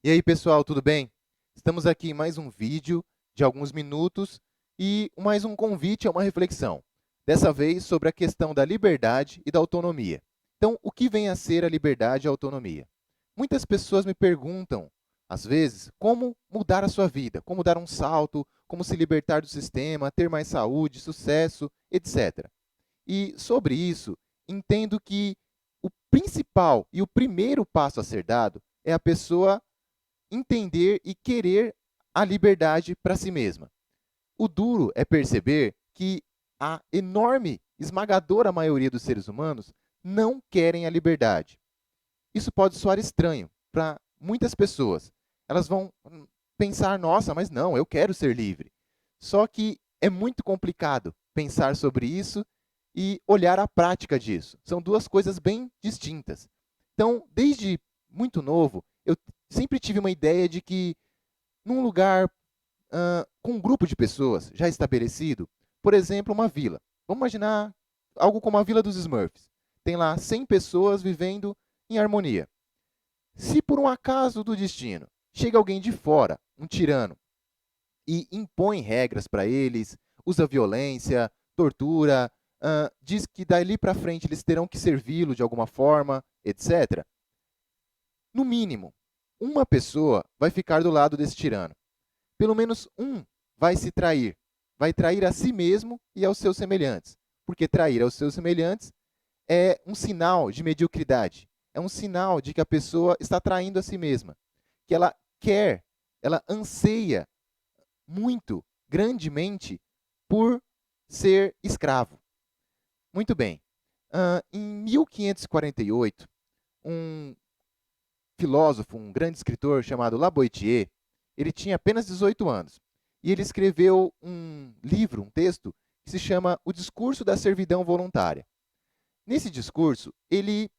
E aí, pessoal, tudo bem? Estamos aqui em mais um vídeo de alguns minutos e mais um convite a uma reflexão. Dessa vez sobre a questão da liberdade e da autonomia. Então, o que vem a ser a liberdade e a autonomia? Muitas pessoas me perguntam, às vezes, como mudar a sua vida, como dar um salto, como se libertar do sistema, ter mais saúde, sucesso, etc. E sobre isso, entendo que o principal e o primeiro passo a ser dado é a pessoa entender e querer a liberdade para si mesma. O duro é perceber que a enorme, esmagadora maioria dos seres humanos não querem a liberdade. Isso pode soar estranho para muitas pessoas. Elas vão pensar: nossa, mas não, eu quero ser livre. Só que é muito complicado pensar sobre isso e olhar a prática disso. São duas coisas bem distintas. Então, desde muito novo, eu sempre tive uma ideia de que num lugar com um grupo de pessoas já estabelecido, por exemplo, uma vila. Vamos imaginar algo como a Vila dos Smurfs. Tem lá 100 pessoas vivendo em harmonia. Se por um acaso do destino chega alguém de fora, um tirano, e impõe regras para eles, usa violência, tortura, diz que dali para frente eles terão que servi-lo de alguma forma, etc. No mínimo, uma pessoa vai ficar do lado desse tirano. Pelo menos um vai se trair. Vai trair a si mesmo e aos seus semelhantes. Porque trair aos seus semelhantes é um sinal de mediocridade. É um sinal de que a pessoa está traindo a si mesma. Que ela quer, ela anseia muito, grandemente, por ser escravo. Muito bem. Em 1548, um filósofo, um grande escritor chamado Lavoisier, ele tinha apenas 18 anos. E ele escreveu um livro, um texto, que se chama O Discurso da Servidão Voluntária. Nesse discurso, ele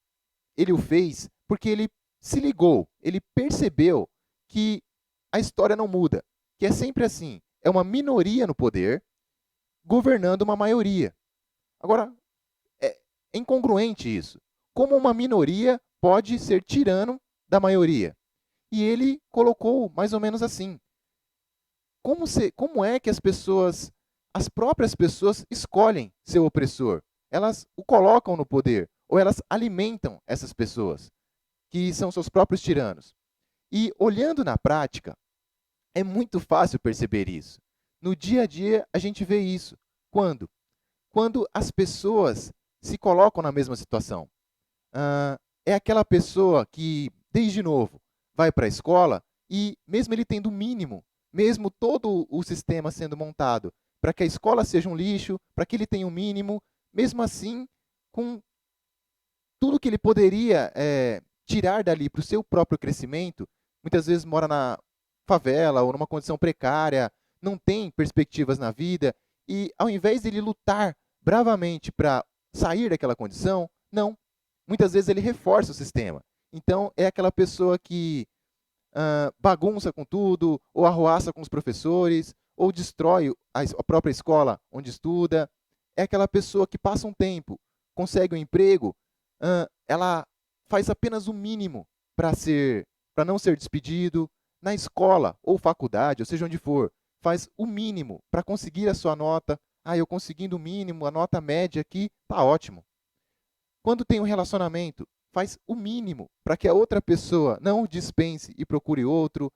o fez porque ele se ligou, ele percebeu que a história não muda, que é sempre assim, é uma minoria no poder governando uma maioria. Agora, é incongruente isso. Como uma minoria pode ser tirano da maioria? E ele colocou mais ou menos assim: como é que as próprias pessoas escolhem seu opressor? Elas o colocam no poder, ou elas alimentam essas pessoas, que são seus próprios tiranos. E olhando na prática, é muito fácil perceber isso. No dia a dia, a gente vê isso. Quando? Quando as pessoas se colocam na mesma situação. É aquela pessoa que, desde novo, vai para a escola e, mesmo ele tendo o mínimo, mesmo todo o sistema sendo montado para que a escola seja um lixo, para que ele tenha o mínimo, mesmo assim, com tudo que ele poderia tirar dali para o seu próprio crescimento, muitas vezes mora na favela ou numa condição precária, não tem perspectivas na vida, e ao invés de ele lutar bravamente para sair daquela condição, não. Muitas vezes ele reforça o sistema. Então, é aquela pessoa que bagunça com tudo, ou arruaça com os professores, ou destrói a própria escola onde estuda. É aquela pessoa que passa um tempo, consegue um emprego, ela faz apenas o mínimo para não ser despedido. Na escola ou faculdade, ou seja onde for, faz o mínimo para conseguir a sua nota. Eu conseguindo o mínimo, a nota média aqui, tá ótimo. Quando tem um relacionamento, faz o mínimo para que a outra pessoa não o dispense e procure outro.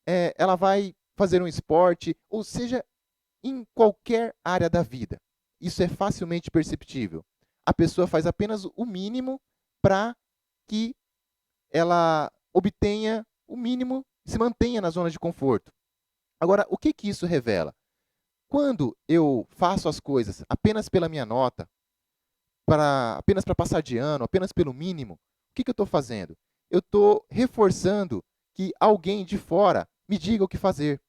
Ela vai fazer um esporte, ou seja, em qualquer área da vida. Isso é facilmente perceptível. A pessoa faz apenas o mínimo para que ela obtenha o mínimo e se mantenha na zona de conforto. Agora, o que, que isso revela? Quando eu faço as coisas apenas pela minha nota, apenas para passar de ano, apenas pelo mínimo, o que, que eu estou fazendo? Eu estou reforçando que alguém de fora me diga o que fazer.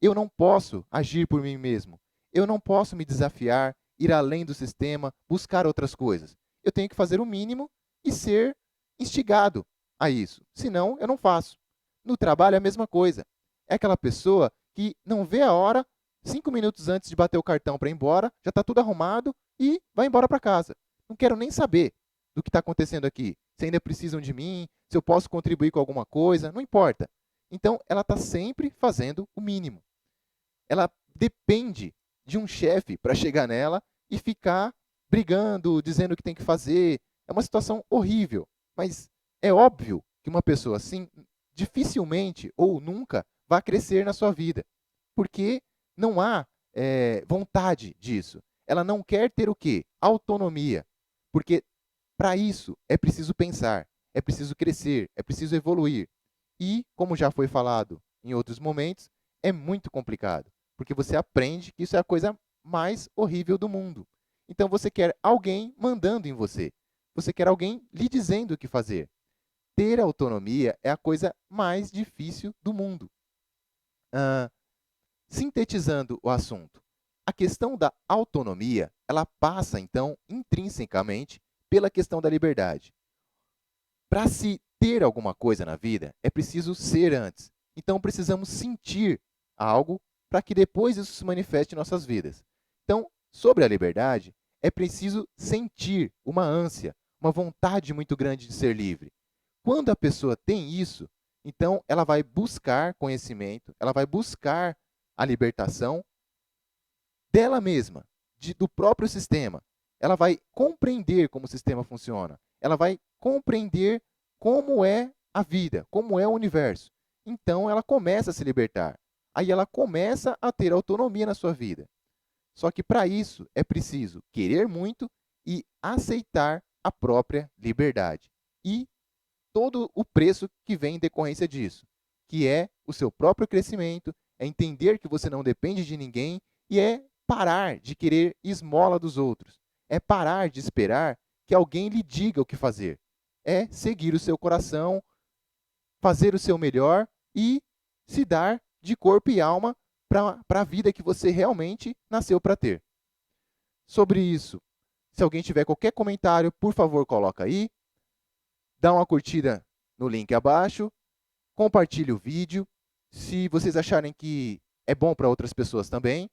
Eu não posso agir por mim mesmo. Eu não posso me desafiar, ir além do sistema, buscar outras coisas. Eu tenho que fazer o mínimo e ser instigado a isso. Senão, eu não faço. No trabalho é a mesma coisa. É aquela pessoa que não vê a hora, 5 minutos antes de bater o cartão para ir embora, já está tudo arrumado e vai embora para casa. Não quero nem saber do que está acontecendo aqui. Se ainda precisam de mim, se eu posso contribuir com alguma coisa, não importa. Então, ela está sempre fazendo o mínimo. Ela depende de um chefe para chegar nela e ficar brigando, dizendo o que tem que fazer. É uma situação horrível, mas é óbvio que uma pessoa assim dificilmente ou nunca vai crescer na sua vida, porque não há vontade disso. Ela não quer ter o quê? Autonomia, porque para isso é preciso pensar, é preciso crescer, é preciso evoluir. E, como já foi falado em outros momentos, é muito complicado, porque você aprende que isso é a coisa mais horrível do mundo. Então você quer alguém mandando em você. Você quer alguém lhe dizendo o que fazer. Ter autonomia é a coisa mais difícil do mundo. Ah, sintetizando o assunto, a questão da autonomia, ela passa, então, intrinsecamente pela questão da liberdade. Para se ter alguma coisa na vida, é preciso ser antes. Então, precisamos sentir algo para que depois isso se manifeste em nossas vidas. Então, sobre a liberdade, é preciso sentir uma ânsia, uma vontade muito grande de ser livre. Quando a pessoa tem isso, então ela vai buscar conhecimento, ela vai buscar a libertação dela mesma, do próprio sistema. Ela vai compreender como o sistema funciona. Ela vai compreender como é a vida, como é o universo. Então ela começa a se libertar. Aí ela começa a ter autonomia na sua vida. Só que para isso é preciso querer muito e aceitar a própria liberdade. E todo o preço que vem em decorrência disso, que é o seu próprio crescimento, é entender que você não depende de ninguém e é parar de querer esmola dos outros. É parar de esperar que alguém lhe diga o que fazer. É seguir o seu coração, fazer o seu melhor e se dar de corpo e alma para a vida que você realmente nasceu para ter. Sobre isso, se alguém tiver qualquer comentário, por favor, coloca aí. Dá uma curtida no link abaixo, compartilhe o vídeo, se vocês acharem que é bom para outras pessoas também.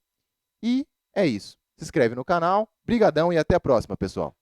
E é isso. Se inscreve no canal. Brigadão e até a próxima, pessoal.